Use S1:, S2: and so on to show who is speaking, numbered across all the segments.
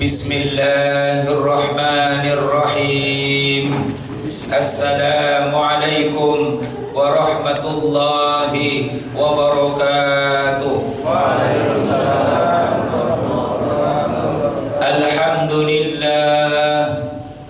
S1: Bismillahirrahmanirrahim. Assalamualaikum warahmatullahi wabarakatuh.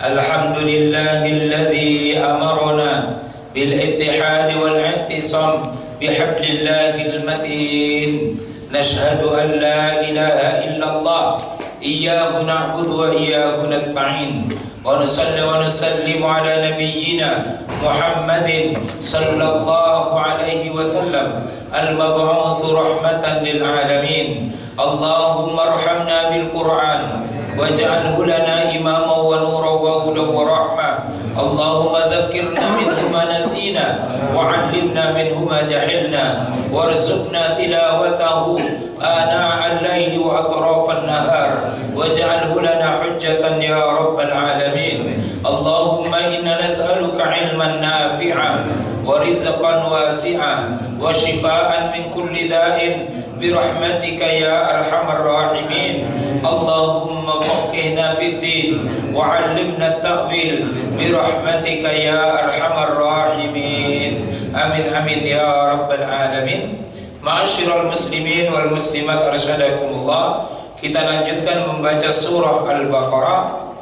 S1: Alhamdulillahilladzi amarna bil ittihad wal i'tisam bihablillahil matin. Nashhadu an la ilaha illallah iyyahu na'budu wa iyyahu nasta'in wa nusalli wa nusallimu ala nabiyyina Muhammadin sallallahu alaihi wasallam al-mab'uts rahmatan lil alamin. Allahumma arhamna bil Qur'an waj'alhu lana imaman wa nuran wa hudan wa rahmah. Allahumma dhakkirna minhu ma nasina wa 'allimna minhu ma jahilna warzuqna tilawatahu ana al-laili wa atrafan nahar waj'alhu lana hujjatan ya rabbal alamin. Allahumma inna nas'aluka 'ilman nafi'an wa rizqan wasi'an wa shifaa'an min kulli da'in birahmatika ya arhamar rahimin. Allahumma faqihna fid din wa 'allimna at-ta'wil birahmatika ya arhamar rahimin. Amin amin ya rabbal alamin. Ma'asyiral muslimin wal muslimat arsyadakumullah. Kita lanjutkan membaca surah Al-Baqarah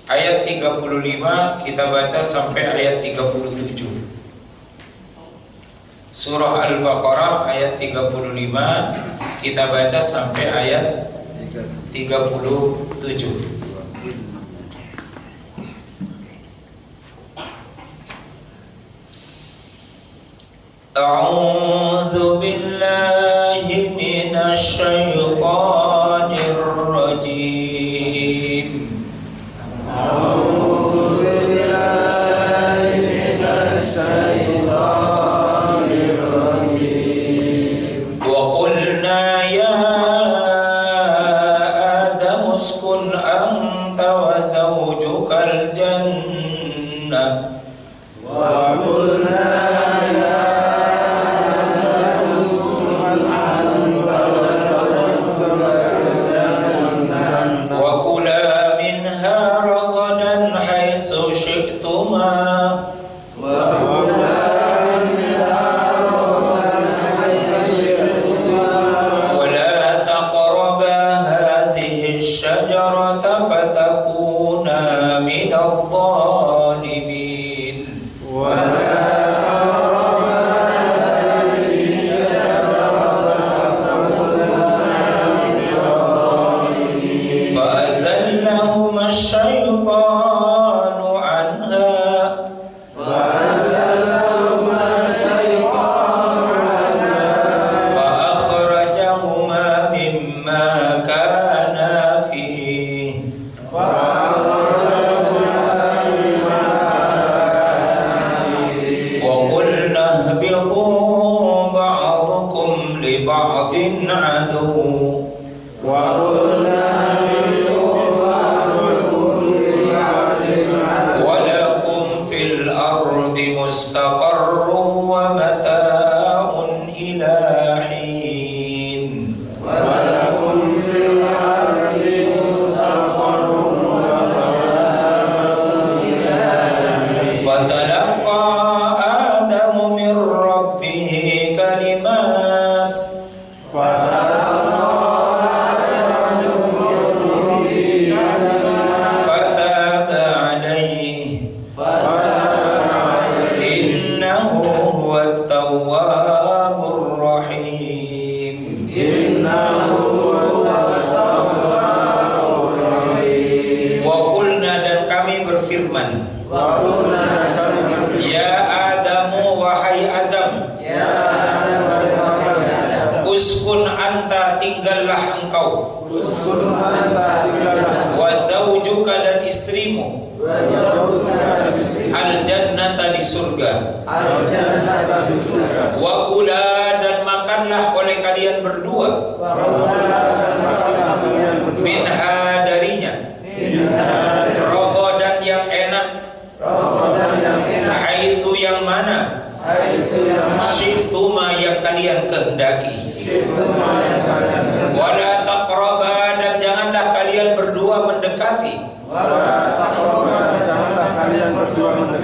S1: ayat 35, kita baca sampai ayat 37. Surah Al-Baqarah ayat 35, kita baca sampai ayat 37. A'udzu billahi minasy syaithanir rajim. A'udzu billahi minasy syaithanir rajim. Wa qulna ya Adam uskun anta wa zawjukal jannah. Wa qulna syi'tuma yang kalian kehendaki. Wala taqraba, dan janganlah kalian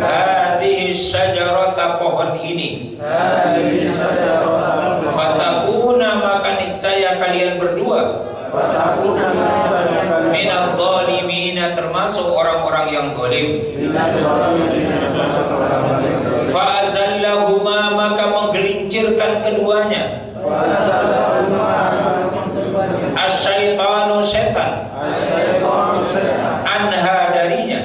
S1: hadhihi syajarata, pohon ini, fatakuna, maka niscaya kalian berdua, minadh dhalimina, termasuk orang-orang yang zalim. Fa azallahuma, maka menggelincirkan keduanya, asyaitanu, setan, anha, darinya.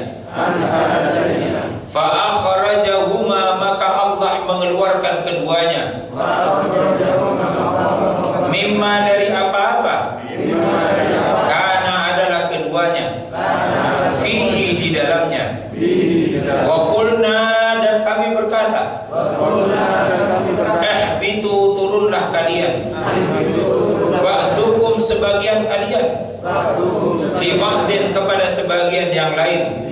S1: Fa akhrajahuma, maka Allah mengeluarkan keduanya, mimma, dari apa-apa, karena adalah keduanya, fihi, di dalamnya. Wa qulna, dan kami berkata, ihbitu, turunlah kalian, ba'dukum, sebagian kalian, li ba'din, kepada sebagian yang lain,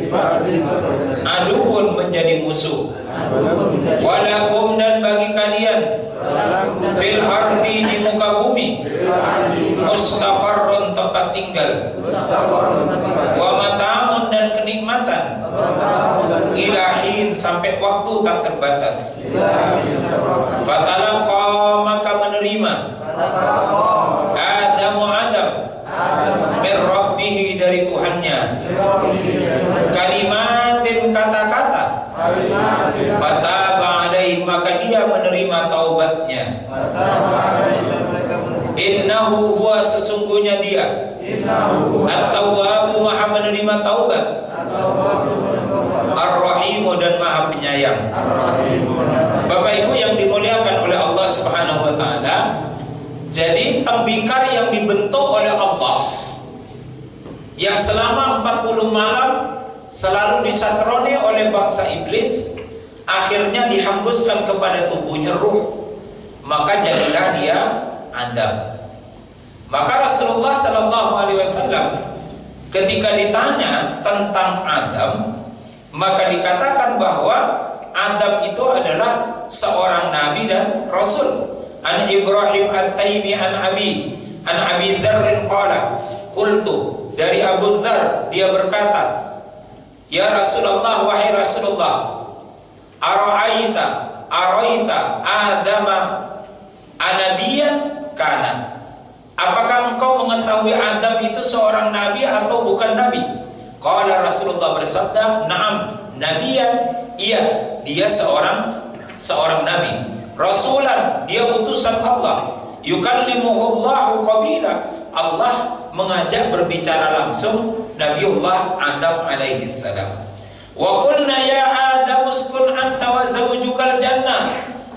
S1: aduun, menjadi musuh, walakum, dan bagi kalian, fil ardi, di muka bumi, mustaqarrun, tempat tinggal, wa mata'un, dan kenikmatan, ilahin, sampai waktu tak terbatas. Fatalaqa, maka menerima Adamu, Adam, min rabbihi, dari Tuhannya, kalimatin, kata-kata, fataba alaihi, maka dia menerima taubatnya. Innahu huwa, sesungguhnya dia, at-tawwabu, maha menerima taubat, ar-rahimu, dan maha penyayang. Bapak Ibu yang dimuliakan oleh Allah Subhanahu wa taala, jadi tembikar yang dibentuk oleh Allah yang selama 40 malam selalu disatroni oleh bangsa iblis, akhirnya dihembuskan kepada tubuhnya ruh, maka jadilah dia Adam. Maka Rasulullah sallallahu alaihi wasallam ketika ditanya tentang Adam, maka dikatakan bahwa Adam itu adalah seorang nabi dan rasul. An Ibrahim At-Taimi an Abi Dzar qala qultu, dari Abu Dzar dia berkata, ya Rasulullah, wahai Rasulullah, araita Adama anabiyan kana, apakah engkau mengetahui Adam itu seorang nabi atau bukan nabi? Qala, Rasulullah bersabda, na'am, nabiyan, iya, dia seorang nabi. Rasulan, dia utusan Allah. Yukallimuhullahu qabila, Allah mengajak berbicara langsung Nabiullah Adam alaihi salam. Wa qulna ya Adam uskun anta wa zawjukal jannah.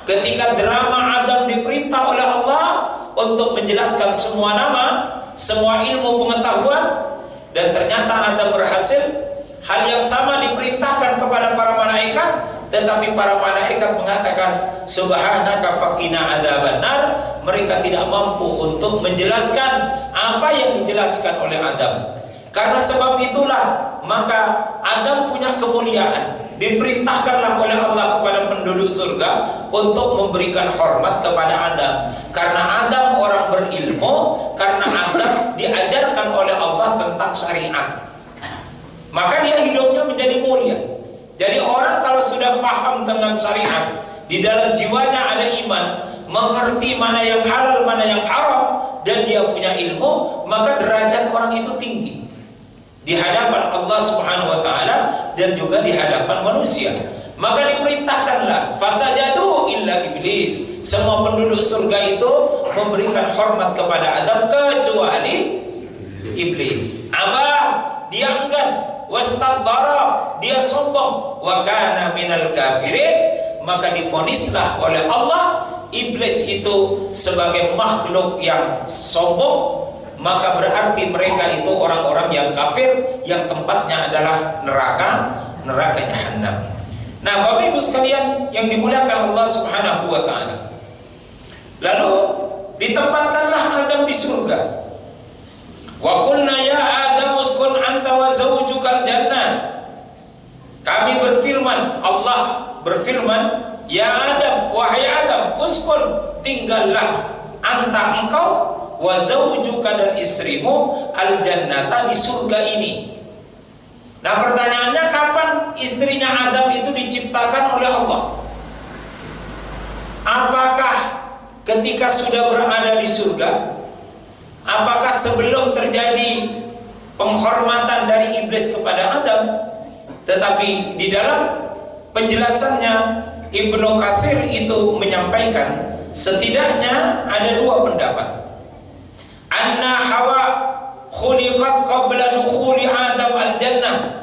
S1: Ketika drama Adam diperintah oleh Allah untuk menjelaskan semua nama, semua ilmu pengetahuan, dan ternyata Adam berhasil. Hal yang sama diperintahkan kepada para malaikat, tetapi para malaikat mengatakan subhanaka faqina adzabannar, mereka tidak mampu untuk menjelaskan apa yang dijelaskan oleh Adam. Karena sebab itulah maka Adam punya kemuliaan, diperintahkanlah oleh Allah kepada penduduk surga untuk memberikan hormat kepada Adam. Karena Adam orang berilmu, karena Adam diajarkan oleh Allah tentang syariat, maka dia hidupnya menjadi mulia. Jadi orang kalau sudah paham tentang syariat, di dalam jiwanya ada iman, mengerti mana yang halal, mana yang haram, dan dia punya ilmu, maka derajat orang itu tinggi di hadapan Allah Subhanahu wa taala dan juga di hadapan manusia. Maka diperintahkanlah fasajadu illa iblis, semua penduduk surga itu memberikan hormat kepada Adam kecuali iblis. Dia enggan, wastakbara, dia sombong, wa kana minal kafirin, maka divonislah oleh Allah iblis itu sebagai makhluk yang sombong, maka berarti mereka itu orang-orang yang kafir, yang tempatnya adalah neraka jahanam. Nah, Bapak Ibu sekalian yang dimuliakan Allah Subhanahu wa taala, lalu ditempatkanlah Adam di surga. Wa qulna ya Adam uskun anta wa zawjukal jannah. Kami berfirman, Allah berfirman, ya Adam, wahai Adam, uskun, tinggallah, anta, engkau, wa zawjuka, dan istrimu, al jannata, di surga ini. Nah pertanyaannya, kapan istrinya Adam itu diciptakan oleh Allah? Apakah ketika sudah berada di surga? Apakah sebelum terjadi penghormatan dari iblis kepada Adam? Tetapi di dalam penjelasannya Ibnu Katsir itu menyampaikan setidaknya ada dua pendapat. Anna Hawa khuliqat qabla dukhuli Adam al-jannah.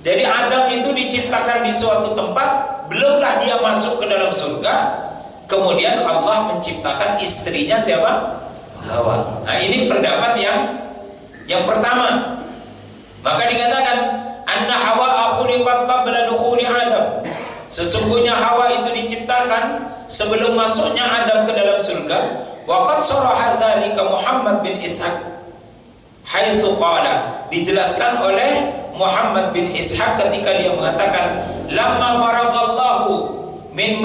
S1: Jadi Adam itu diciptakan di suatu tempat, belumlah dia masuk ke dalam surga, kemudian Allah menciptakan istrinya siapa? Hawa. Nah ini pendapat yang pertama. Maka dikatakan anna Hawa khuliqat qabla dukhuli Adam. Sesungguhnya Hawa itu diciptakan sebelum masuknya Adam ke dalam surga. Wa qad sharaha dzalika Muhammad bin Ishaq haitsu qala, dijelaskan oleh Muhammad bin Ishaq ketika dia mengatakan lamma faragallahu min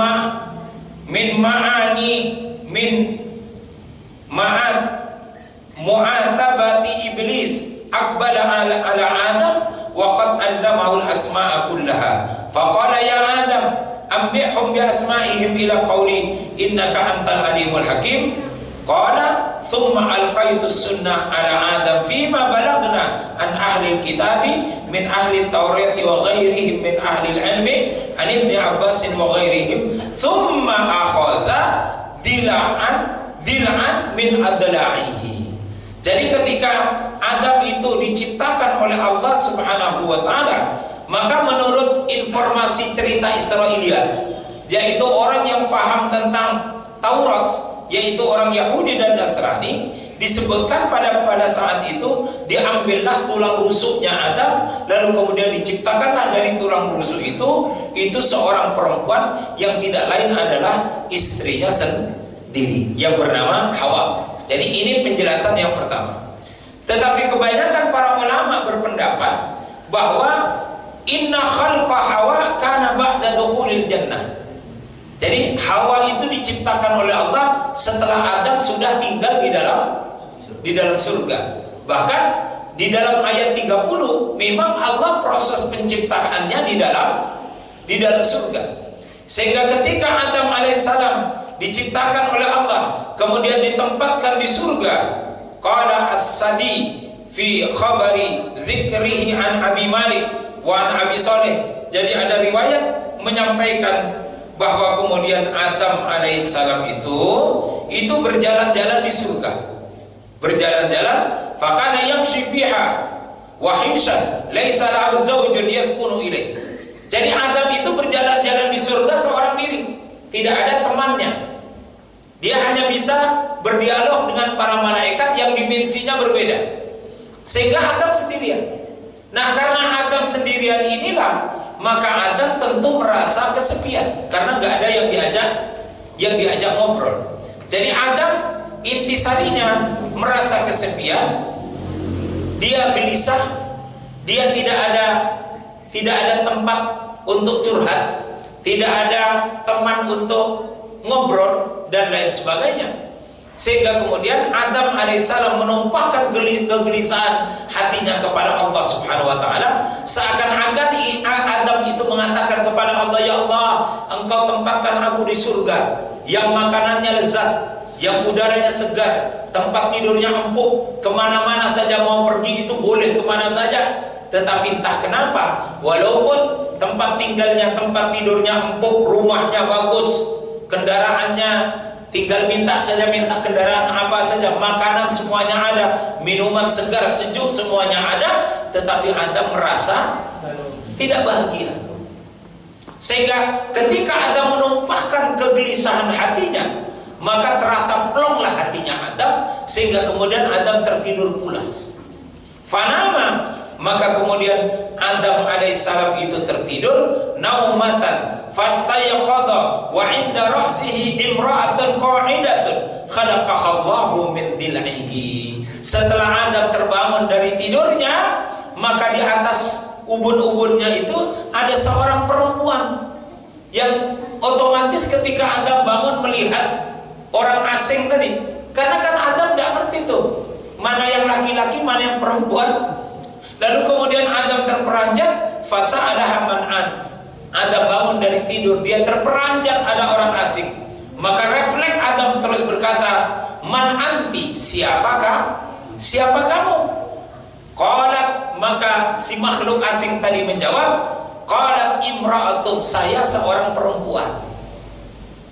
S1: mu'atabati iblis aqbala ala Adam wa qad allamahu al-asma'a kullaha faqala ya Adam ambihum bi asma'ihim ila qawli innaka antal alimul hakim. Qala thumma alqaitu sunnah ala Adam fima balagna an ahli kitabi min ahli taurati wa ghairihim min ahli ilmi an ibni Abbas wa ghairihim thumma akhadha dil'an min adla'ihi. Jadi ketika Adam itu diciptakan oleh Allah Subhanahu wa taala, maka menurut informasi cerita Israiliyat, yaitu orang yang paham tentang Taurat, yaitu orang Yahudi dan Nasrani, disebutkan pada saat itu diambillah tulang rusuknya Adam, lalu kemudian diciptakanlah dari tulang rusuk itu seorang perempuan yang tidak lain adalah istrinya sendiri yang bernama Hawa. Jadi ini penjelasan yang pertama. Tetapi kebanyakan para ulama berpendapat bahwa inna khalqa Hawa kana ba'da dukhulil jannah. Jadi Hawa itu diciptakan oleh Allah setelah Adam sudah tinggal di dalam surga. Bahkan di dalam ayat 30 memang Allah proses penciptaannya di dalam surga. Sehingga ketika Adam alaihissalam diciptakan oleh Allah kemudian ditempatkan di surga, qala as-Sadi fi khabari dzikrihi an Abi Malik wa an Abi Saleh. Jadi ada riwayat menyampaikan bahwa kemudian Adam alaihissalam itu berjalan-jalan di surga, berjalan-jalan, fakana yamshi fiha wahishan laisa lahu zawjun yaskunu ilaih. Jadi Adam itu berjalan-jalan di surga seorang diri, tidak ada temannya. Dia hanya bisa berdialog dengan para malaikat yang dimensinya berbeda, sehingga Adam sendirian. Nah karena Adam sendirian inilah, maka Adam tentu merasa kesepian karena nggak ada yang diajak ngobrol. Jadi Adam intisarinya merasa kesepian, dia gelisah, dia tidak ada tempat untuk curhat, tidak ada teman untuk ngobrol dan lain sebagainya. Sehingga kemudian Adam alaihissalam menumpahkan kegelisahan hatinya kepada Allah Subhanahu wa taala, seakan-akan Adam itu mengatakan kepada Allah, ya Allah, Engkau tempatkan aku di surga yang makanannya lezat, yang udaranya segar, tempat tidurnya empuk, kemana-mana saja mau pergi itu boleh kemana saja. Tetapi entah kenapa, walaupun tempat tinggalnya, tempat tidurnya empuk, rumahnya bagus, kendaraannya tinggal minta saja, minta kendaraan apa saja, makanan semuanya ada, minuman segar sejuk semuanya ada, tetapi Adam merasa tidak bahagia. Sehingga ketika Adam menumpahkan kegelisahan hatinya, maka terasa plonglah hatinya Adam, sehingga kemudian Adam tertidur pulas. Fanama, maka kemudian Adam alaihissalam itu tertidur naumatan fastayaqadha wa 'inda ra'sihi imra'atun qa'idatun khalaqahallahu min dil'ihi. Setelah Adam terbangun dari tidurnya, maka di atas ubun-ubunnya itu ada seorang perempuan yang otomatis ketika Adam bangun melihat orang asing tadi, karena kan Adam tidak ngerti tuh mana yang laki-laki mana yang perempuan. Lalu kemudian Adam terperanjat, fasa'alaha man ans. Adam bangun dari tidur, dia terperanjat ada orang asing. Maka refleks Adam terus berkata, man anti, siapakah? Siapa kamu? Qalat, maka si makhluk asing tadi menjawab, qalat imra'atun, saya seorang perempuan.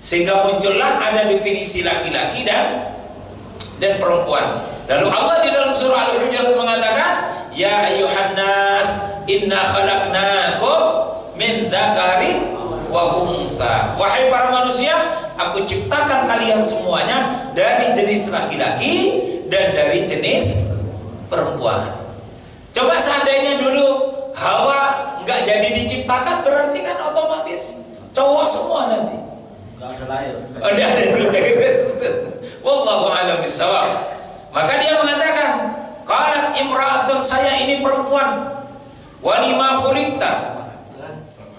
S1: Sehingga muncullah ada definisi laki-laki dan perempuan. Lalu Allah di dalam surah Al-Hujurat mengatakan, ya ayyuhan nas inna khalaqnakum min dzakarin wa untha. Wahai para manusia, aku ciptakan kalian semuanya dari jenis laki-laki dan dari jenis perempuan. Coba seandainya dulu Hawa nggak jadi diciptakan, berarti kan otomatis cowok semua nanti. Nggak ada lahir. Nggak ada lahir. Wallahu a'lam bishawab. Maka dia mengatakan, qalat imra'atun, saya ini perempuan. Walima khuliqta,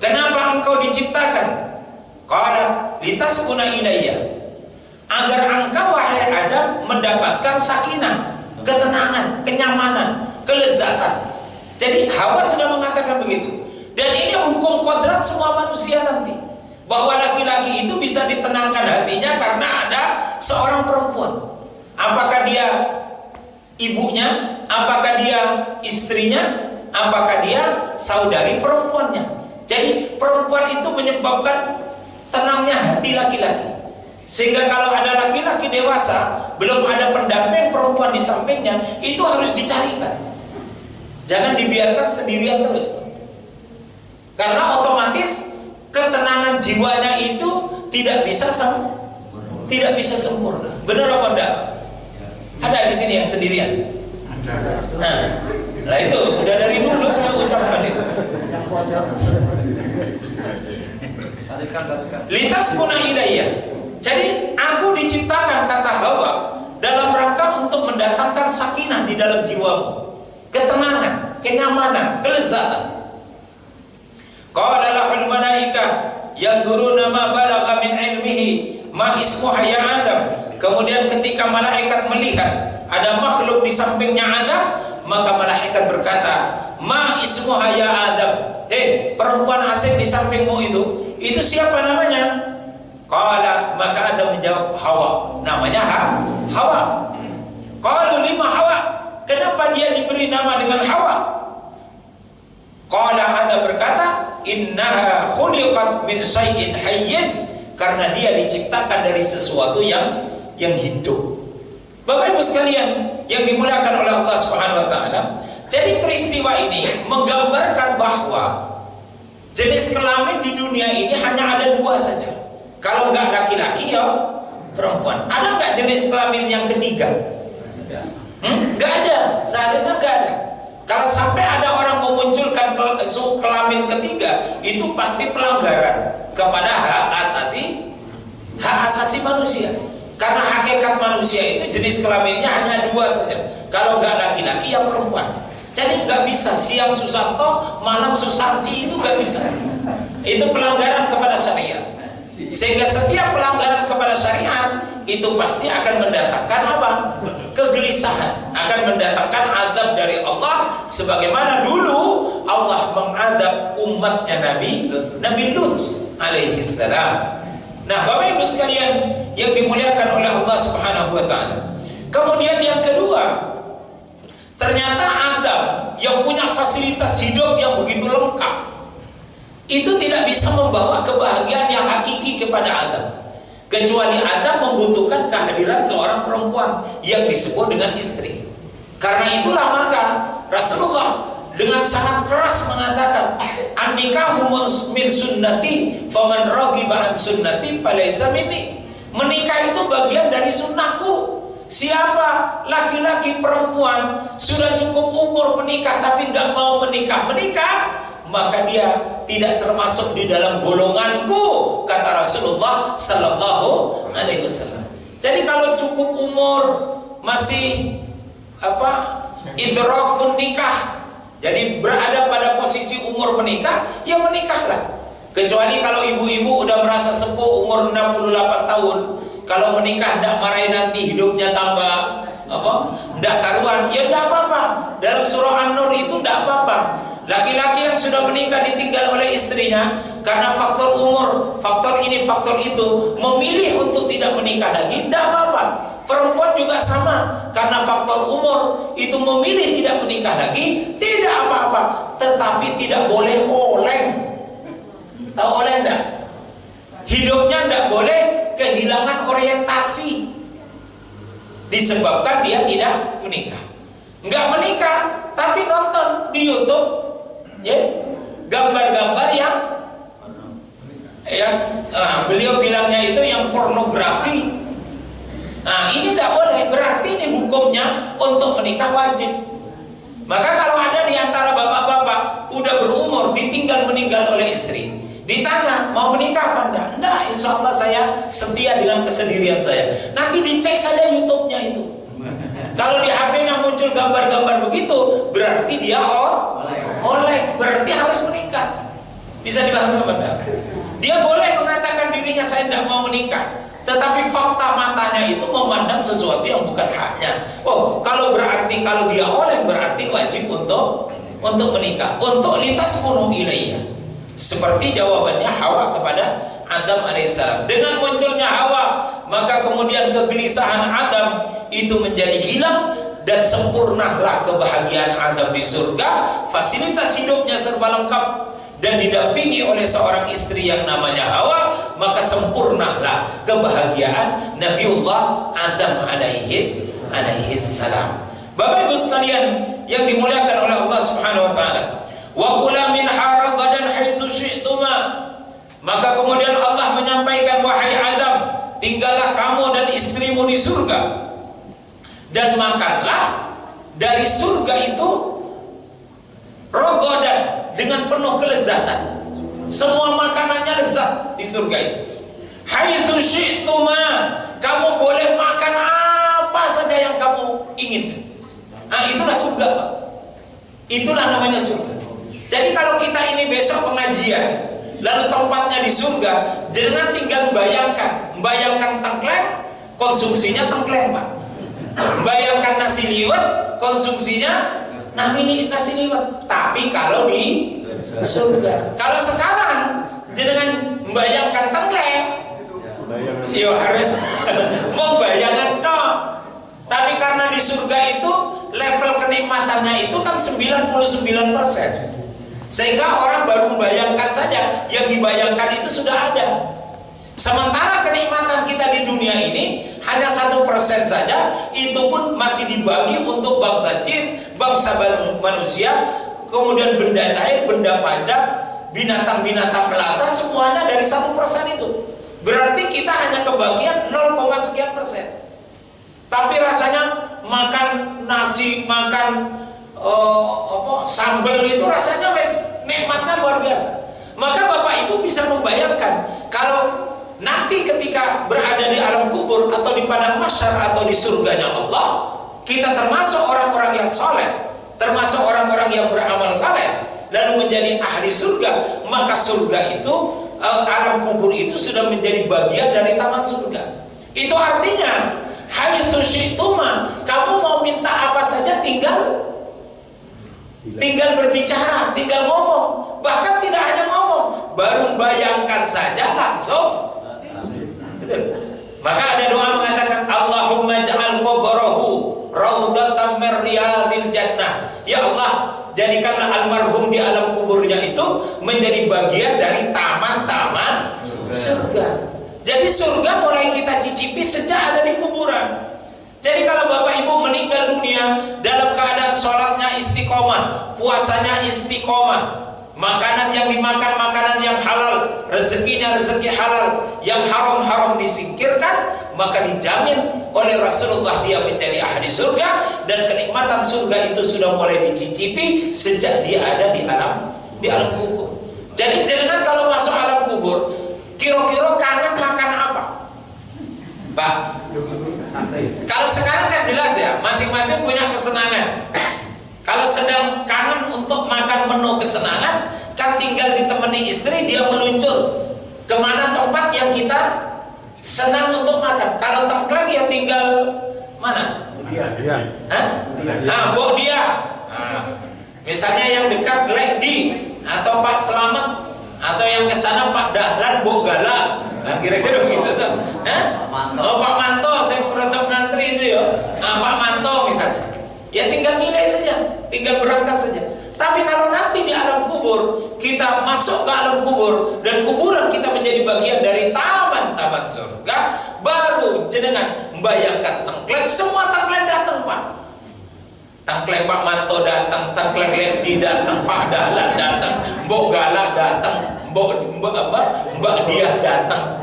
S1: kenapa engkau diciptakan? Qalat litaskuna ilayya, agar engkau wahai Adam mendapatkan sakinah, ketenangan, kenyamanan, kelezatan. Jadi Hawa sudah mengatakan begitu. Dan ini hukum kodrat semua manusia nanti, bahwa laki-laki itu bisa ditenangkan hatinya karena ada seorang perempuan. Apakah dia ibunya, apakah dia istrinya, apakah dia saudari perempuannya. Jadi perempuan itu menyebabkan tenangnya hati laki-laki. Sehingga kalau ada laki-laki dewasa belum ada pendamping perempuan di sampingnya, itu harus dicarikan. Jangan dibiarkan sendirian terus. Karena otomatis ketenangan jiwanya itu tidak bisa sempurna. Benar apa enggak? Ada di sini yang sendirian? Nah itu udah dari dulu saya ucapkan itu. Litaskuna ilayya. Jadi aku diciptakan, kata Hawa, dalam rangka untuk mendatangkan sakinah di dalam jiwamu, ketenangan, kenyamanan, kelezatan. Qala lahul malaikah yanzuruna ma balagha min ilmihi ma ismuha ya Adam. Kemudian ketika malaikat melihat ada makhluk di sampingnya Adam, maka malaikat berkata, ma ismuha ya Adam. Hei perempuan asing di sampingmu itu siapa namanya? Qala, maka Adam menjawab, Hawa. Namanya Hawa. Qalu lima Hawa, kenapa dia diberi nama dengan Hawa? Qala, Adam berkata, innaha khuliqat min syai'in hayyin, karena dia diciptakan dari sesuatu yang hidup. Bapak Ibu sekalian yang dimuliakan oleh Allah Subhanahu wa taala, jadi peristiwa ini menggambarkan bahwa jenis kelamin di dunia ini hanya ada dua saja. Kalau enggak laki-laki ya perempuan. Ada enggak jenis kelamin yang ketiga? Enggak ada, seharusnya enggak ada. Kalau sampai ada orang memunculkan kelamin ketiga, itu pasti pelanggaran kepada hak asasi manusia. Karena hakikat manusia itu jenis kelaminnya hanya dua saja. Kalau enggak laki-laki ya perempuan. Jadi enggak bisa siang Susanto, malam Susanti, itu enggak bisa. Itu pelanggaran kepada syariat. Sehingga setiap pelanggaran kepada syariat itu pasti akan mendatangkan apa? Kegelisahan, akan mendatangkan azab dari Allah, sebagaimana dulu Allah mengadab umatnya Nabi Lut alaihi salam. Nah, Bapak Ibu sekalian yang dimuliakan oleh Allah Subhanahu wa taala. Kemudian yang kedua, ternyata Adam yang punya fasilitas hidup yang begitu lengkap, itu tidak bisa membawa kebahagiaan yang hakiki kepada Adam. Kecuali Adam membutuhkan kehadiran seorang perempuan yang disebut dengan istri. Karena itulah maka Rasulullah dengan sangat keras mengatakan, an-nikahu min sunnati faman raghiba an sunnati falaysa minni. Menikah itu bagian dari sunnahku. Siapa laki-laki perempuan sudah cukup umur menikah tapi nggak mau menikah, maka dia tidak termasuk di dalam golonganku, kata Rasulullah Sallallahu Alaihi Wasallam. Jadi kalau cukup umur masih idrakun nikah, jadi berada pada posisi umur menikah, ya menikahlah. Kecuali kalau ibu-ibu udah merasa sepuh umur 68 tahun, kalau menikah tidak marahin nanti hidupnya tambah tidak karuan, ya tidak apa-apa. Dalam surah An-Nur itu tidak apa-apa. Laki-laki yang sudah menikah ditinggal oleh istrinya karena faktor umur, faktor ini, faktor itu, memilih untuk tidak menikah lagi, tidak apa-apa. Perempuan juga sama, karena faktor umur itu memilih tidak menikah lagi, tidak apa-apa. Tetapi tidak boleh oleng. Tahu oleng enggak? Hidupnya tidak boleh kehilangan orientasi disebabkan dia tidak menikah. Enggak menikah, tapi nonton di YouTube ya, gambar-gambar yang beliau bilangnya itu yang pornografi. Nah, ini tidak boleh, berarti ini hukumnya untuk menikah wajib. Maka kalau ada di antara bapak-bapak udah berumur ditinggal meninggal oleh istri, ditanya mau menikah apa enggak? Enggak, insya Allah saya setia dengan kesendirian saya. Nanti dicek saja YouTube-nya itu. Kalau di HP-nya muncul gambar-gambar begitu, berarti dia oleh, berarti harus menikah. Bisa dipahami apa enggak? Dia boleh mengatakan dirinya saya tidak mau menikah, tetapi fakta matanya itu memandang sesuatu yang bukan haknya. Oh, kalau berarti kalau dia oleh berarti wajib untuk menikah. Untuk litas kuno ilayya. Seperti jawabannya Hawa kepada Adam alaihissalam. Dengan munculnya Hawa, maka kemudian kegelisahan Adam itu menjadi hilang dan sempurnalah kebahagiaan Adam di surga. Fasilitas hidupnya serba lengkap dan didampingi oleh seorang istri yang namanya Hawa, maka sempurnalah kebahagiaan Nabiullah Adam alaihis salam. Bapak Ibu sekalian yang dimuliakan oleh Allah Subhanahu wa taala, wa kula min haragadan haitsu syi'tuma. Maka kemudian Allah menyampaikan, wahai Adam, tinggallah kamu dan istrimu di surga dan makanlah dari surga itu rogodan, dengan penuh kelezatan. Semua makanannya lezat di surga itu. Haitsu syi'tuma, kamu boleh makan apa saja yang kamu inginkan. Nah, itulah surga, Pak. Itulah namanya surga. Jadi kalau kita ini besok pengajian, lalu tempatnya di surga, jangan tinggal membayangkan tengkleng, konsumsinya tengkleng, Pak. Bayangkan nasi liwet, konsumsinya nasi liwet. Tapi kalau di surga, kalau sekarang jangan membayangkan tengkleng, ya harus membayangkan toh. Tapi karena di surga itu level kenikmatannya itu kan 99%, sehingga orang baru membayangkan saja, yang dibayangkan itu sudah ada. Sementara kenikmatan kita di dunia ini hanya 1% saja, itu pun masih dibagi untuk bangsa jin, bangsa manusia, kemudian benda cair, benda padat, binatang-binatang melata, semuanya dari 1% itu. Berarti kita hanya kebagian 0, sekian persen. Tapi rasanya makan nasi, makan sambal itu rasanya nikmatnya luar biasa. Maka Bapak Ibu bisa membayangkan kalau nanti ketika berada di alam kubur atau di padang mahsyar atau di surganya Allah, kita termasuk orang-orang yang soleh, termasuk orang-orang yang beramal saleh, lalu menjadi ahli surga, maka surga itu, alam kubur itu sudah menjadi bagian dari taman surga. Itu artinya haitsu syi'tuma, kamu mau minta apa saja tinggal berbicara, tinggal ngomong. Bahkan tidak hanya ngomong, baru membayangkan saja langsung. Maka ada doa mengatakan, Allahumma ja'al qabrahu raudatan min riyadil jannah. Ya Allah, jadikanlah almarhum di alam kuburnya itu menjadi bagian dari taman-taman surga. Jadi surga mulai kita cicipi sejak ada di kuburan. Jadi kalau Bapak Ibu meninggal dunia dalam keadaan sholatnya istiqomah, puasanya istiqomah, makanan yang dimakan makanan yang halal, rezekinya rezeki halal, yang haram-haram disingkirkan, maka dijamin oleh Rasulullah dia menjadi ahli surga, dan kenikmatan surga itu sudah mulai dicicipi sejak dia ada di alam kubur. Jadi jangan kalau masuk alam kubur kira-kira kangen makan apa, Pak? Kalau sekarang kan jelas ya, masing-masing punya kesenangan. Kalau sedang kangen untuk makan menu kesenangan, kan tinggal ditemani istri, dia meluncur kemana tempat yang kita senang untuk makan. Kalau tengkleng ya tinggal mana? Mbok dia. Misalnya yang dekat Lekdi atau Pak Selamat, atau yang ke sana Pak Dahlan, Mbok Galak. Nah, kira-kira begitu tuh. Pak Manto, saya kurang ngantri itu ya. Pak Manto misalnya. Ya tinggal milih saja, tinggal berangkat saja. Tapi kalau nanti di alam kubur, kita masuk ke alam kubur dan kuburan kita menjadi bagian dari taman-taman surga, baru jenengan membayangkan tengklek, semua tengklek datang Pak. Tengklek Pak Manto datang, tengklek Lekdi datang, Pak Dahlan datang, Mbok Galak datang, Mbak Diah datang.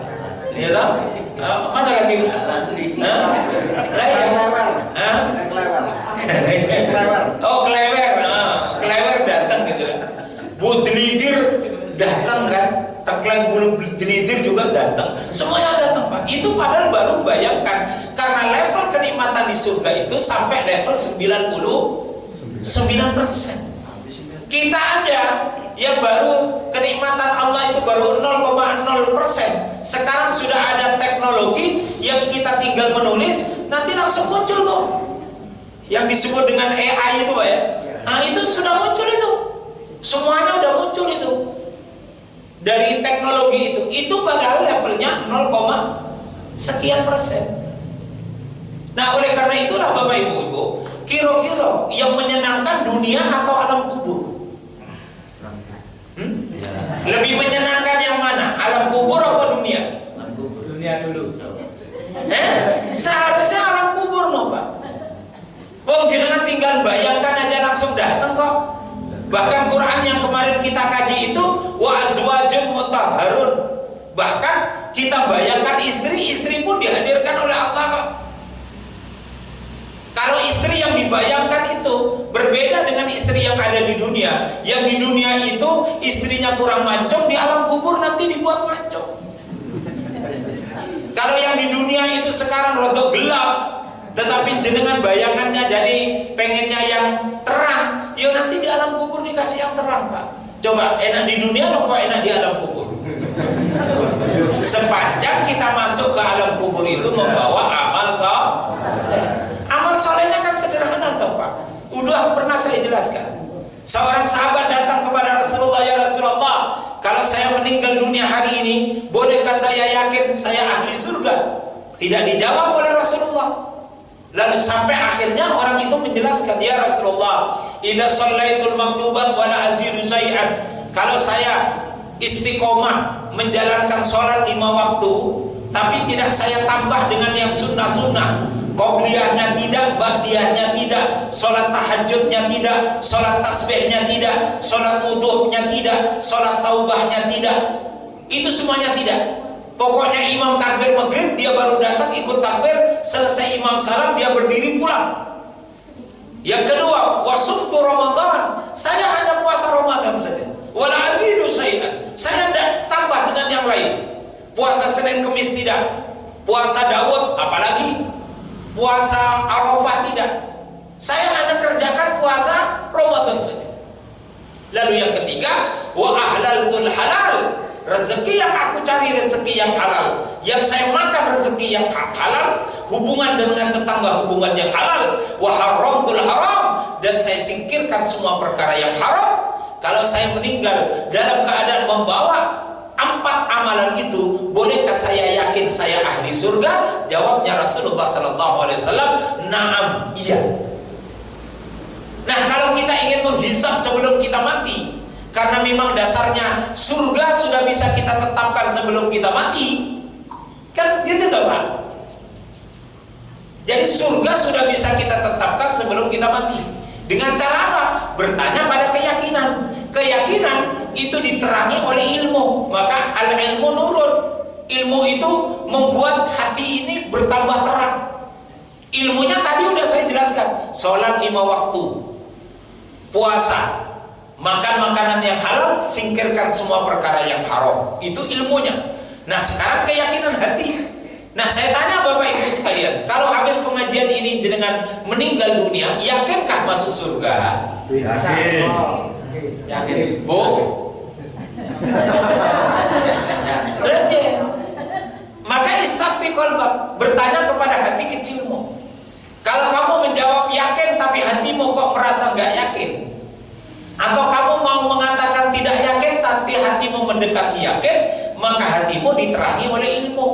S1: Ya tahu? Mana lagi? Oh, Klewer. Klewer datang gitu kan. Bu Delidir datang kan. Tengkleng Bulu Delidir juga datang. Semuanya datang Pak. Itu padahal baru bayangkan, karena level kenikmatan di surga itu sampai level 99%. Kita aja yang baru kenikmatan Allah itu baru 0,0%. Sekarang sudah ada teknologi yang kita tinggal menulis, nanti langsung muncul tuh yang disebut dengan AI itu Pak ya. Nah itu sudah muncul itu, semuanya udah muncul itu dari teknologi itu padahal levelnya 0,sekian persen. Nah oleh karena itulah Bapak Ibu, kira-kira yang menyenangkan dunia atau alam kubur? Lebih menyenangkan yang mana? Alam kubur atau dunia?
S2: Alam kubur. Dunia dulu.
S1: Seharusnya alam kubur loh Pak. Wong jenengan tinggal bayangkan aja langsung datang kok. Bahkan Quran yang kemarin kita kaji itu wa azwajun mutahharun. Bahkan kita bayangkan istri pun dihadirkan oleh Allah kok. Kalau istri yang dibayangkan itu berbeda dengan istri yang ada di dunia. Yang di dunia itu istrinya kurang mancung, di alam kubur nanti dibuat mancung. Kalau yang di dunia itu sekarang rodok gelap, tetapi jenengan bayangannya jadi pengennya yang terang, ya nanti di alam kubur dikasih yang terang Pak. Coba enak di dunia apa enak di alam kubur? Sepanjang kita masuk ke alam kubur itu membawa amal soleh. Amal solehnya kan sederhana toh Pak. Udah pernah saya jelaskan. Seorang sahabat datang kepada Rasulullah, ya Rasulullah, kalau saya meninggal dunia hari ini, bolehkah saya yakin saya ahli surga? Tidak dijawab oleh Rasulullah. Lalu sampai akhirnya orang itu menjelaskan, ya Rasulullah, idza shallaitul maktubat wa la azidu syai'an. Kalau saya istiqomah menjalankan sholat 5 waktu, tapi tidak saya tambah dengan yang sunnah-sunnah, qobliyahnya tidak, ba'diyahnya tidak, sholat tahajudnya tidak, sholat tasbihnya tidak, sholat wudhunya tidak, sholat taubahnya tidak, itu semuanya tidak. Pokoknya imam takbir maghrib dia baru datang ikut takbir, selesai imam salam dia berdiri pulang. Yang kedua, wasumtu Ramadan, saya hanya puasa Ramadan saja, wala azidu syai'an, saya tidak tambah dengan yang lain. Puasa Senin Kemis tidak, puasa Daud apalagi, puasa Arafah tidak, saya hanya kerjakan puasa Ramadan saja. Lalu yang ketiga, wa ahlaltul halal, rezeki yang aku cari rezeki yang halal, yang saya makan rezeki yang halal, hubungan dengan tetangga hubungan yang halal, wa haramtul haram, dan saya singkirkan semua perkara yang haram. Kalau saya meninggal dalam keadaan membawa 4 amalan itu, bolehkah saya yakin saya ahli surga? Jawabnya Rasulullah SAW, na'am, iya. Nah kalau kita ingin menghisap sebelum kita mati, karena memang dasarnya surga sudah bisa kita tetapkan sebelum kita mati, kan gitu toh Pak. Jadi surga sudah bisa kita tetapkan sebelum kita mati. Dengan cara apa? Bertanya pada keyakinan. Keyakinan itu diterangi oleh ilmu. Maka al-ilmu nurun. Ilmu itu membuat hati ini bertambah terang. Ilmunya tadi udah saya jelaskan. Sholat 5 waktu, puasa, makan makanan yang halal, singkirkan semua perkara yang haram. Itu ilmunya. Nah sekarang keyakinan hati. Nah saya tanya Bapak Ibu sekalian, kalau habis pengajian ini jenengan meninggal dunia, yakinkah masuk surga?
S2: Yakin.
S1: Yakin. Bu? Maka istafti qalbak, bertanya kepada hati kecilmu. Kalau kamu menjawab yakin tapi hatimu kok merasa nggak yakin, atau kamu mau mengatakan tidak yakin tapi hatimu mendekati yakin, maka hatimu diterangi oleh ilmu.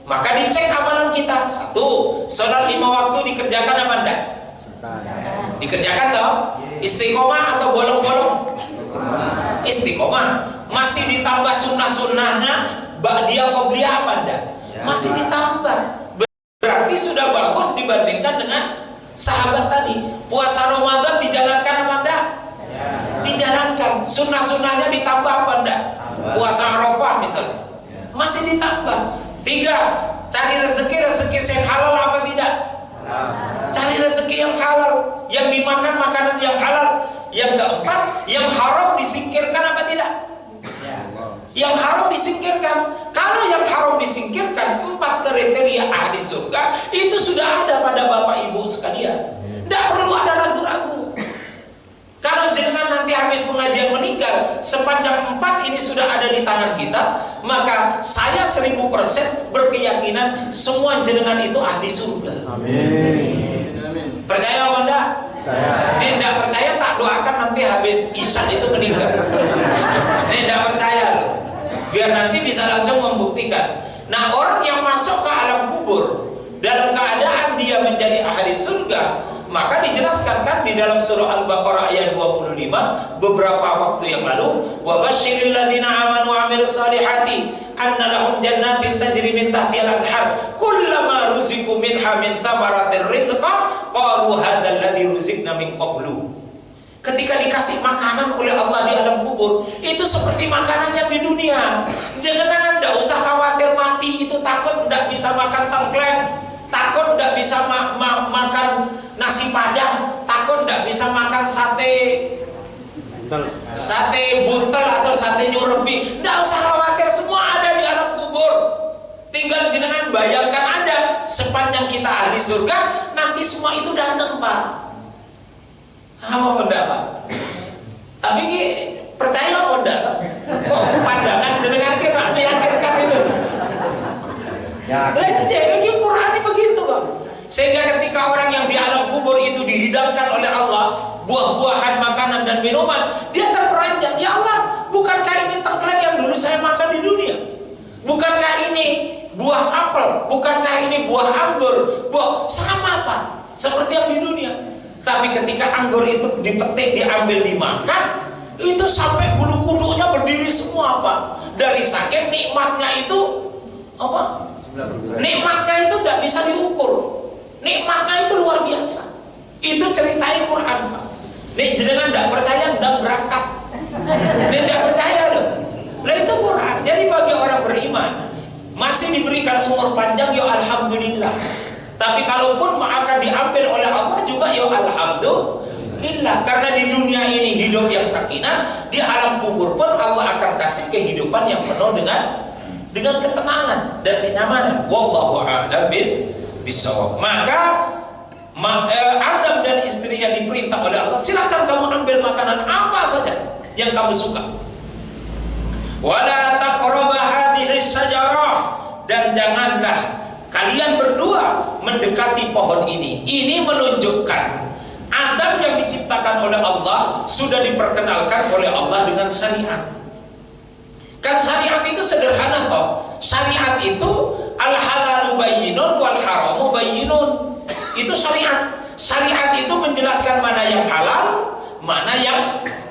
S1: Maka dicek amalan kita. 1, sholat 5 waktu dikerjakan apa enggak? Dikerjakan toh? Istiqomah atau bolong-bolong? Istiqomah. Masih ditambah sunnah-sunnahnya, ba'diyah qobliyah apa enggak? Masih ditambah. Berarti sudah bagus dibandingkan dengan sahabat tadi. Puasa Ramadan dijalankan apa enggak? Dijalankan. Sunnah-sunnahnya ditambah apa enggak? Puasa Arafah misalnya, masih ditambah. 3, cari rezeki yang halal apa tidak? Cari rezeki yang halal, yang dimakan makanan yang halal. Yang keempat, yang haram disingkirkan apa tidak? Yang haram disingkirkan. Kalau yang haram disingkirkan, 4 kriteria ahli surga itu sudah ada pada Bapak Ibu sekalian. Tidak perlu ada ragu-ragu. Kalau jenengan nanti habis pengajian meninggal, sepanjang 4 ini sudah ada di tangan kita, maka saya 1000% berkeyakinan semua jenengan itu ahli surga. Amin. Percaya apa enggak? Ini tidak percaya, tak doakan nanti habis isya itu meninggal. Ini tidak percaya loh, biar nanti bisa langsung membuktikan. Nah, orang yang masuk ke alam kubur dalam keadaan dia menjadi ahli surga, maka dijelaskan kan di dalam surah Al-Baqarah ayat 25 beberapa waktu yang lalu, wa basyiril ladzina amanu wa amilus solihati anna lahum jannatin tajri min tahtihal anhar kullama ruziqu minha min thamaratir rizqa qalu hadzal ladzi ruziqna min qablu. Ketika dikasih makanan oleh Allah di alam kubur, itu seperti makanan yang di dunia. Jangan tidak usah khawatir mati, itu takut tidak bisa makan tengkleng, takut tidak bisa makan nasi padang, takut tidak bisa makan sate buntel atau sate nyurepi. Tidak usah khawatir, semua ada di alam kubur. Tinggal jenengan bayangkan aja, sepanjang kita ahli surga, nanti semua itu datang, Pak. Apa pendapat? Tapi ini percaya apa enggak? Kok pandangan jenengan kira meyakinkan itu? Jadi Quran ini begitu kok. Sehingga ketika orang yang di alam kubur itu dihidangkan oleh Allah buah-buahan, makanan dan minuman, dia terperanjat. Ya Allah, bukankah ini tengkleng yang dulu saya makan di dunia? Bukankah ini buah apel? Bukankah ini buah anggur? Buah sama Pak, seperti yang di dunia. Tapi ketika anggur itu dipetik, diambil, dimakan, itu sampai bulu kuduknya berdiri semua Pak. Dari saking nikmatnya itu apa? Nikmatnya itu tidak bisa diukur. Nikmatnya itu luar biasa. Itu ceritain Quran Pak. Nih jenengan tidak percaya, tidak berangkat. Nih tidak percaya loh. Nah itu Quran. Jadi bagi orang beriman masih diberikan umur panjang, ya alhamdulillah. Tapi kalaupun akan diambil oleh Allah juga, ya alhamdulillah. Karena di dunia ini hidup yang sakinah, di alam kubur pun Allah akan kasih kehidupan yang penuh dengan ketenangan dan kenyamanan. Wallahu a'lam bishawab. Maka Adam dan istrinya diperintah oleh Allah, silakan kamu ambil makanan apa saja yang kamu suka. Wala taqrabu hadhihi syajarah, dan janganlah kalian berdua mendekati pohon ini. Ini menunjukkan Adam yang diciptakan oleh Allah sudah diperkenalkan oleh Allah dengan syariat. Kan syariat itu sederhana toh. Syariat itu al-halalu bayyinun wal haramu bayyinun. Itu syariat. Syariat itu menjelaskan mana yang halal, mana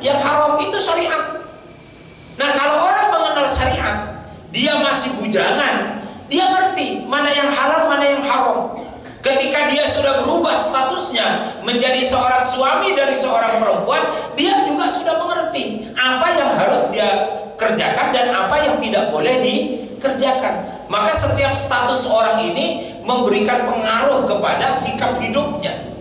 S1: yang haram. Itu syariat. Nah, kalau orang mengenal syariat, dia masih bujangan, dia ngerti mana yang halal, mana yang haram. Ketika dia sudah berubah statusnya menjadi seorang suami dari seorang perempuan, dia juga sudah mengerti apa yang harus dia kerjakan dan apa yang tidak boleh dikerjakan. Maka setiap status orang ini memberikan pengaruh kepada sikap hidupnya.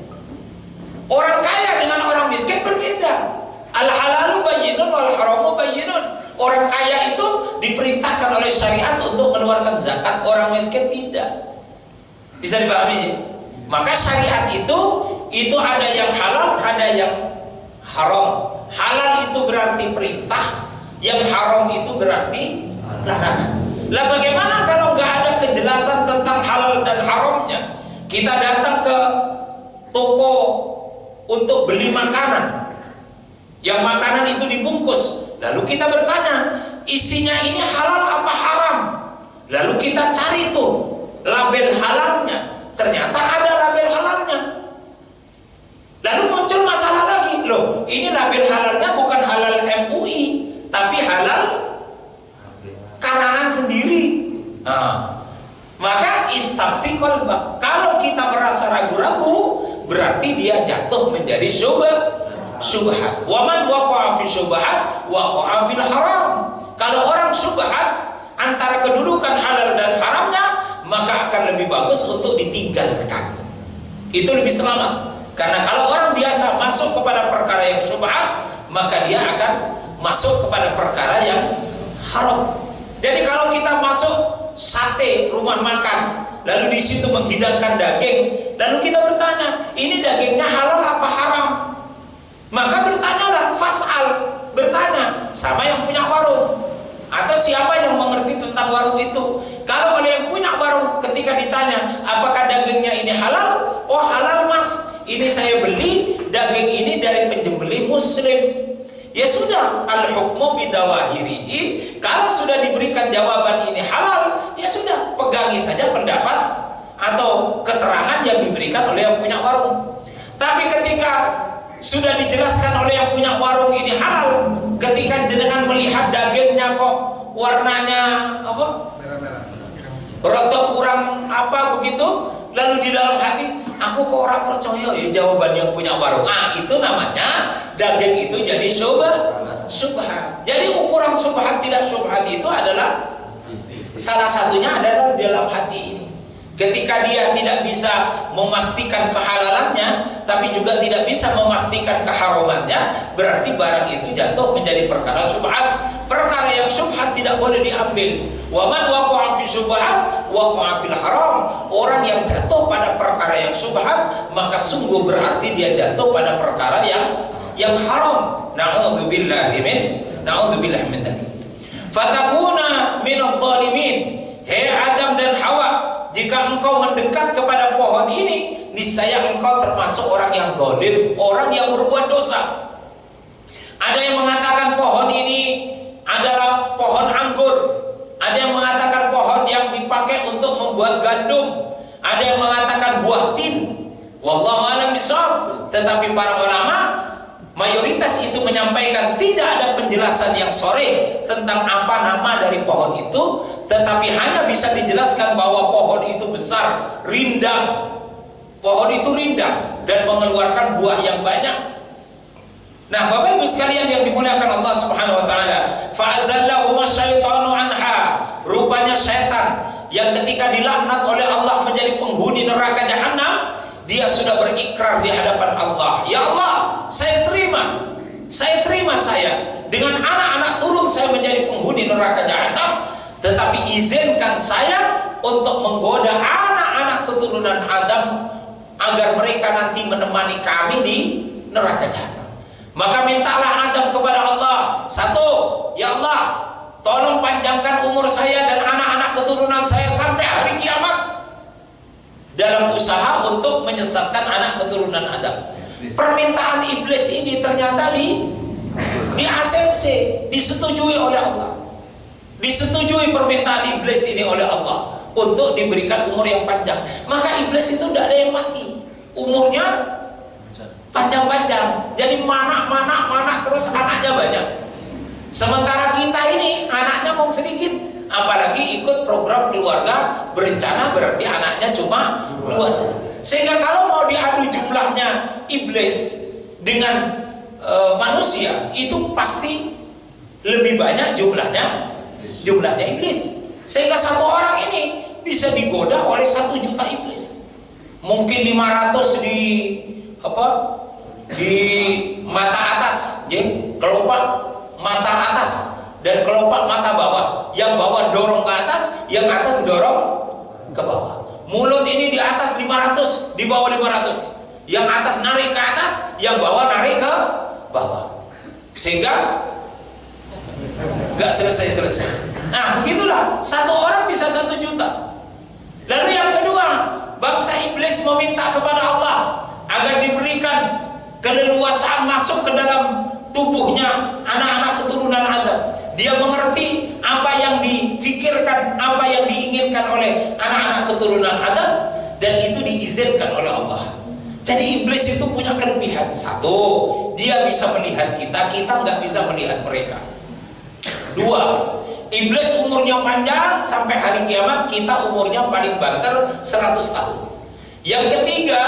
S1: Orang kaya dengan orang miskin berbeda. Al-halalu bayyinun wal haramu bayyinun. Orang kaya itu diperintahkan oleh syariat untuk mengeluarkan zakat, orang miskin tidak. Bisa dipahami? Maka syariat itu ada yang halal, ada yang haram. Halal itu berarti perintah, yang haram itu berarti larangan. Lah bagaimana kalau nggak ada kejelasan tentang halal dan haramnya? Kita datang ke toko untuk beli makanan, yang makanan itu dibungkus. Lalu kita bertanya, isinya ini halal apa haram? Lalu kita cari tuh label halalnya. Ternyata ada label halalnya. Lalu muncul masalah lagi, loh ini label halalnya bukan halal MUI, tapi halal karangan sendiri. Maka istafti qalbak. Kalau kita merasa ragu-ragu, berarti dia jatuh menjadi syubhat. Wa man waqa'a fi syubhat waqa'a fil haram. Kalau orang syubhat antara kedudukan halal dan haramnya, maka akan lebih bagus untuk ditinggalkan. Itu lebih selamat. Karena kalau orang biasa masuk kepada perkara yang syubhat, maka dia akan masuk kepada perkara yang haram. Jadi kalau kita masuk sate rumah makan, lalu di situ menghidangkan daging, lalu kita bertanya, ini dagingnya halal apa haram? Maka bertanyalah, fas'al, bertanya sama yang punya warung atau siapa yang mengerti tentang warung itu. Kalau oleh yang punya warung ketika ditanya, apakah dagingnya ini halal? Oh halal mas, ini saya beli daging ini dari penyembelih muslim. Ya sudah, al-hukmu bidawahirihi. Kalau sudah diberikan jawaban ini halal, ya sudah, pegangi saja pendapat atau keterangan yang diberikan oleh yang punya warung. Tapi ketika sudah dijelaskan oleh yang punya warung ini halal, ketika jenengan melihat dagingnya kok warnanya apa? Rada kurang apa begitu, lalu di dalam hati aku kok orang percaya ya jawaban yang punya warung. Itu namanya daging itu jadi syubhat. Jadi ukuran syubhat tidak syubhat itu adalah salah satunya adalah dalam hati ini. Ketika dia tidak bisa memastikan kehalalannya, tapi juga tidak bisa memastikan keharamannya, berarti barang itu jatuh menjadi perkara syubhat. Perkara yang syubhat tidak boleh diambil. Wa man waqa'a fi syubhat waqa'a fil haram. Orang yang jatuh pada perkara yang syubhat, maka sungguh berarti dia jatuh pada perkara yang haram. Na'udzubillahi min dzalik. Fatakuna minadh dhalimin. Hei Adam dan Hawa, jika engkau mendekat kepada pohon ini, niscaya engkau termasuk orang yang zalim, orang yang berbuat dosa. Ada yang mengatakan pohon ini adalah pohon anggur, ada yang mengatakan pohon yang dipakai untuk membuat gandum, ada yang mengatakan buah tin. Wallahu a'lam bishawab. Tetapi para ulama mayoritas itu menyampaikan tidak ada penjelasan yang sore tentang apa nama dari pohon itu, tetapi hanya bisa dijelaskan bahwa pohon itu besar, rindang. Pohon itu rindang dan mengeluarkan buah yang banyak. Nah, Bapak Ibu sekalian yang dimuliakan Allah Subhanahu wa taala, fa'azallahuma syaitanu anha. Rupanya syaitan yang ketika dilaknat oleh Allah menjadi penghuni neraka jahanam, dia sudah berikrar di hadapan Allah, ya Allah, saya terima saya dengan anak-anak turun saya menjadi penghuni neraka jahanam, tetapi izinkan saya untuk menggoda anak-anak keturunan Adam agar mereka nanti menemani kami di neraka jahanam. Maka mintalah Adam kepada Allah, satu, ya Allah, tolong panjangkan umur saya dan anak-anak keturunan saya sampai hari kiamat, dalam usaha untuk menyesatkan anak keturunan Adam. Permintaan iblis ini ternyata di ACC, disetujui oleh Allah. Disetujui permintaan iblis ini oleh Allah untuk diberikan umur yang panjang. Maka iblis itu tidak ada yang mati, umurnya panjang-panjang. Jadi mana terus anaknya banyak. Sementara kita ini anaknya mau sedikit, apalagi ikut program keluarga berencana, berarti anaknya cuma 2. Sehingga kalau mau diadu jumlahnya iblis dengan manusia, itu pasti lebih banyak jumlahnya iblis. Sehingga satu orang ini bisa digoda oleh 1 juta iblis. Mungkin 500 di mata atas, kelopak mata atas dan kelopak mata bawah. Yang bawah dorong ke atas, yang atas dorong ke bawah. Mulut ini di atas 500, di bawah 500. Yang atas narik ke atas, yang bawah narik ke bawah. Sehingga nggak selesai-selesai. Nah, begitulah. Satu orang bisa 1 juta. Lalu yang kedua, bangsa iblis meminta kepada Allah agar diberikan keleluasaan masuk ke dalam tubuhnya anak-anak keturunan Adam. Dia mengerti apa yang difikirkan, apa yang diinginkan oleh anak-anak keturunan Adam, dan itu diizinkan oleh Allah. Jadi iblis itu punya kelebihan. Satu, dia bisa melihat kita, kita nggak bisa melihat mereka. Dua, iblis umurnya panjang sampai hari kiamat, kita umurnya paling banter 100 tahun. Yang ketiga,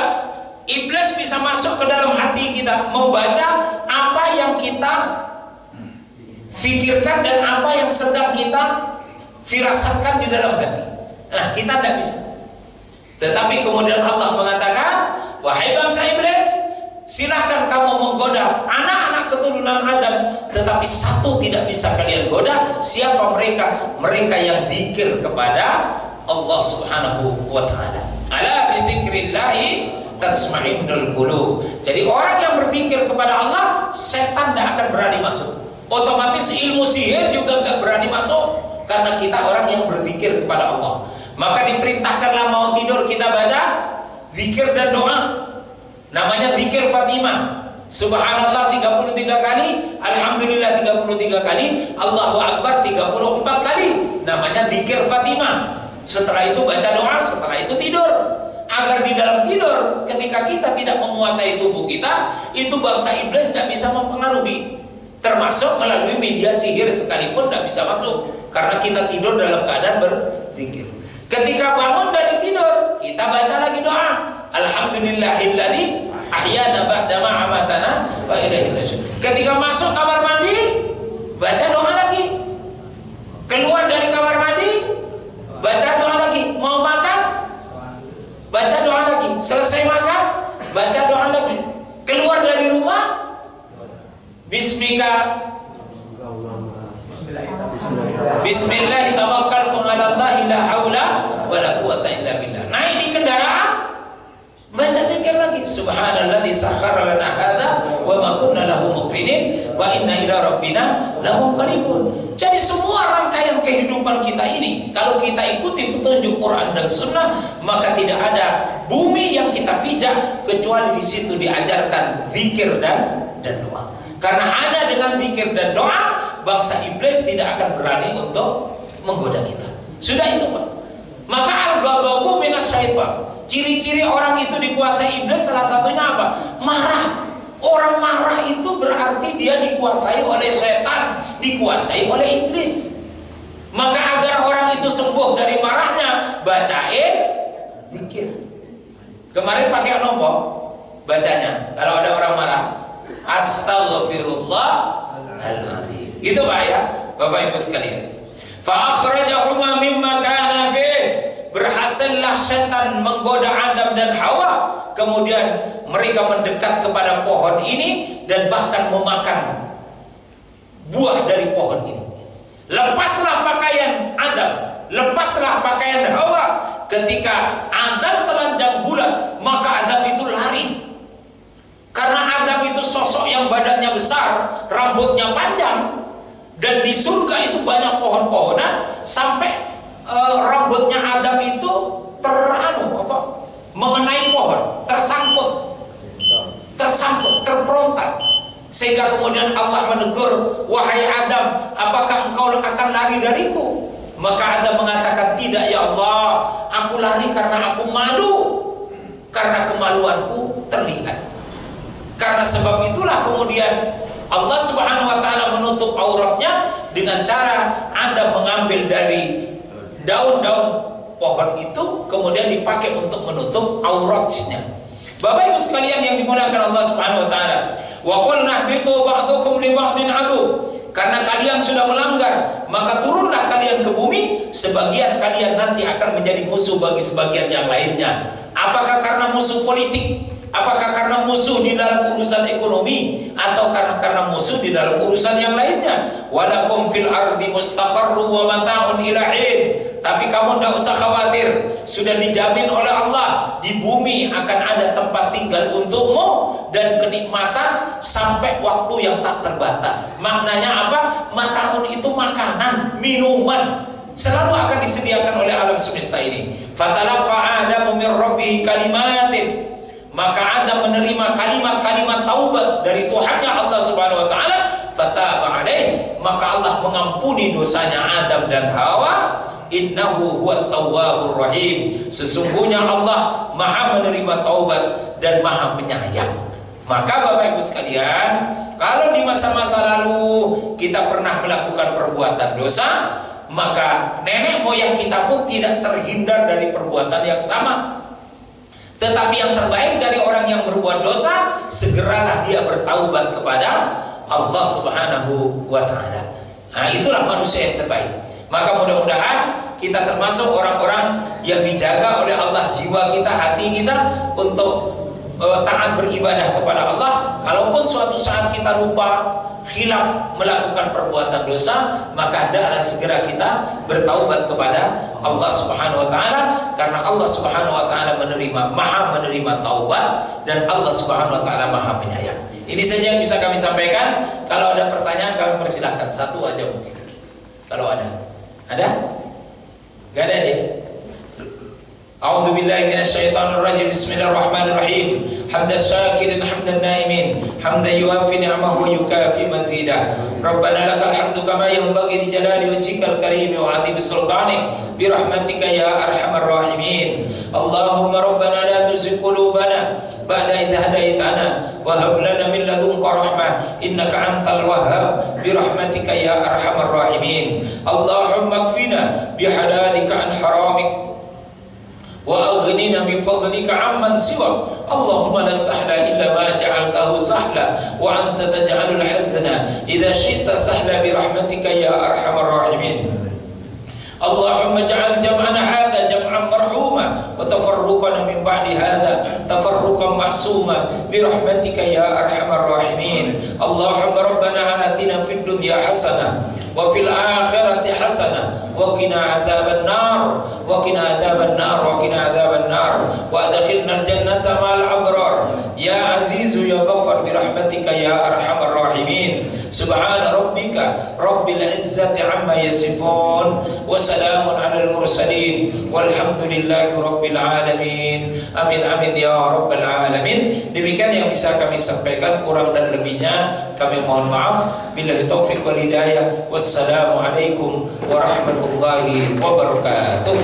S1: iblis bisa masuk ke dalam hati kita, membaca apa yang kita fikirkan dan apa yang sedang kita firasatkan di dalam hati. Nah, kita tidak bisa. Tetapi kemudian Allah mengatakan, wahai bangsa iblis, silahkan kamu menggoda anak-anak keturunan Adam, tetapi satu tidak bisa kalian goda. Siapa mereka? Mereka yang zikir kepada Allah Subhanahu wa ta'ala. Ala bi dzikrillahi tasma'innul qulub. Jadi orang yang berzikir kepada Allah, setan tidak akan berani masuk. Otomatis ilmu sihir juga nggak berani masuk, karena kita orang yang berzikir kepada Allah. Maka diperintahkanlah mau tidur kita baca zikir dan doa. Namanya zikir Fatimah. Subhanallah 33 kali, Alhamdulillah 33 kali, Allahu Akbar 34 kali. Namanya zikir Fatimah. Setelah itu baca doa, setelah itu tidur. Agar di dalam tidur, ketika kita tidak menguasai tubuh kita, itu bangsa iblis tidak bisa mempengaruhi. Termasuk melalui media sihir sekalipun tidak bisa masuk, karena kita tidur dalam keadaan berzikir. Ketika bangun dari tidur, kita baca lagi doa. Alhamdulillahilladzi ahyana ba'da ma amatana wa ilaihi nusyur. Ketika masuk kamar mandi, baca doa lagi. Keluar dari kamar mandi, baca doa lagi. Mau makan, baca doa lagi. Selesai makan, baca doa lagi. Keluar dari rumah, Bismika Bismillah tawakkaltu 'ala Allah la haula wala quwwata illa billah. Naik di kendaraan, baca zikir lagi. Subhanalladzi sakhkhara lana hadza wa ma kunna lahu muqrinin wa inna ila rabbina lamunqalibun. Jadi semua rangkaian kehidupan kita ini, kalau kita ikuti petunjuk Quran dan Sunnah, maka tidak ada bumi yang kita pijak kecuali di situ diajarkan zikir dan doa. Karena hanya dengan zikir dan doa, bangsa iblis tidak akan berani untuk menggoda kita. Sudah itu, Pak. Maka al-ghadabu minasyaitan. Ciri-ciri orang itu dikuasai iblis salah satunya apa? Marah. Orang marah itu berarti dia dikuasai oleh setan, dikuasai oleh iblis. Maka agar orang itu sembuh dari marahnya, bacain zikir. Kemarin pakai nopo bacanya. Kalau ada orang marah, Astaghfirullahaladzim. Gitu Pak ya, Bapak Ibu sekalian. Fa akhrajahuma mimma kana fi. Berhasillah setan menggoda Adam dan Hawa. Kemudian mereka mendekat kepada pohon ini dan bahkan memakan buah dari pohon ini. Lepaslah pakaian Adam, lepaslah pakaian Hawa. Ketika Adam telanjang bulat, maka Adam itu lari. Karena Adam itu sosok yang badannya besar, rambutnya panjang, dan di surga itu banyak pohon-pohonan, sampai rambutnya Adam itu mengenai pohon, tersangkut, terperontal, sehingga kemudian Allah menegur, wahai Adam, apakah engkau akan lari dariku? Maka Adam mengatakan, tidak ya Allah, aku lari karena aku malu, karena kemaluanku terlihat. Karena sebab itulah kemudian Allah Subhanahu wa ta'ala menutup auratnya dengan cara Adam mengambil dari daun-daun pohon itu kemudian dipakai untuk menutup auratnya. Bapak Ibu sekalian yang dimuliakan Allah Subhanahu wa ta'ala, wa qulna bitu ba'dukum li ba'din adu. Karena kalian sudah melanggar, maka turunlah kalian ke bumi, sebagian kalian nanti akan menjadi musuh bagi sebagian yang lainnya. Apakah karena musuh politik? Apakah karena musuh di dalam urusan ekonomi, atau karena musuh di dalam urusan yang lainnya? Walakum fil ardi mustaqarru wa mata'un ila hin. Tapi kamu tidak usah khawatir, sudah dijamin oleh Allah, di bumi akan ada tempat tinggal untukmu dan kenikmatan sampai waktu yang tak terbatas. Maknanya apa? Mata'un itu makanan, minuman, selalu akan disediakan oleh alam semesta ini. Fatalaqa Adamu min rabbih kalimatin. Maka Adam menerima kalimat-kalimat taubat dari Tuhannya Allah Subhanahu wa taala, fataba alaih, maka Allah mengampuni dosanya Adam dan Hawa. Innahu huwat tawwabur rahim, sesungguhnya Allah Maha menerima taubat dan Maha penyayang. Maka Bapak Ibu sekalian, kalau di masa-masa lalu kita pernah melakukan perbuatan dosa, maka nenek moyang kita pun tidak terhindar dari perbuatan yang sama. Tetapi yang terbaik dari orang yang berbuat dosa, segeralah dia bertaubat kepada Allah Subhanahu wa taala. Nah, itulah manusia yang terbaik. Maka mudah-mudahan kita termasuk orang-orang yang dijaga oleh Allah jiwa kita, hati kita untuk taat beribadah kepada Allah. Kalaupun suatu saat kita lupa, khilaf, melakukan perbuatan dosa, maka hendaklah segera kita bertaubat kepada Allah Subhanahu wa taala, karena Allah Subhanahu wa taala Maha menerima taubat, dan Allah Subhanahu wa taala Maha penyayang. Ini saja yang bisa kami sampaikan. Kalau ada pertanyaan kami persilahkan, satu aja mungkin. Kalau ada. Ada? Gak ada deh. A'udzu billahi minasyaitonir rajim. Bismillahirrahmanirrahim. Hamdan syakirin hamdan naimin, hamdan yuwafi ni'amahu wa yukafi mazida. Rabbana lakal hamdu kama yanbaghi li jalali wajhikal karim wa 'azimi sultanik, bi rahmatika ya arhamar rahimin. Allahumma rabbana la tuzigh qulubana ba'da idh hadaitana wa hab lana min ladunka rahmah innaka antal wahhab, bi rahmatika ya arhamar rahimin. Allahumma kfina bi halalika an haramik wa aghnina bi fadlika amman siwak. Allahumma la sahla illa ma ja'altahu sahla wa anta taj'alul hazna idza syi'ta sahla bi rahmatika ya arhamar rahimin. Allahumma ja'al jam'ana hadha jam'an marhuma wa tafarruqana min ba'di hadha tafarruqan ma'suma bi rahmatika ya arhamar rahimin. Allahumma rabbana atina fid dunya hasanah wa fil akhirati hasanah wa qina adzaban nar wa qina adzaban nar wa qina adzaban nar wa adkhilna al jannata ma'al abrar ya azizu ya ghaffar bi rahmatika ya arhamar rahimin. Subhana rabbika rabbil izzati amma yasifun wa salamun alal mursalin walhamdulillahi rabbil alamin. Amin amin ya rabbal alamin. Demikian yang bisa kami sampaikan, kurang dan lebihnya kami mohon maaf. Billahi taufiq wal hidayah. Wassalamu alaikum warahmatullahi wabarakatuh.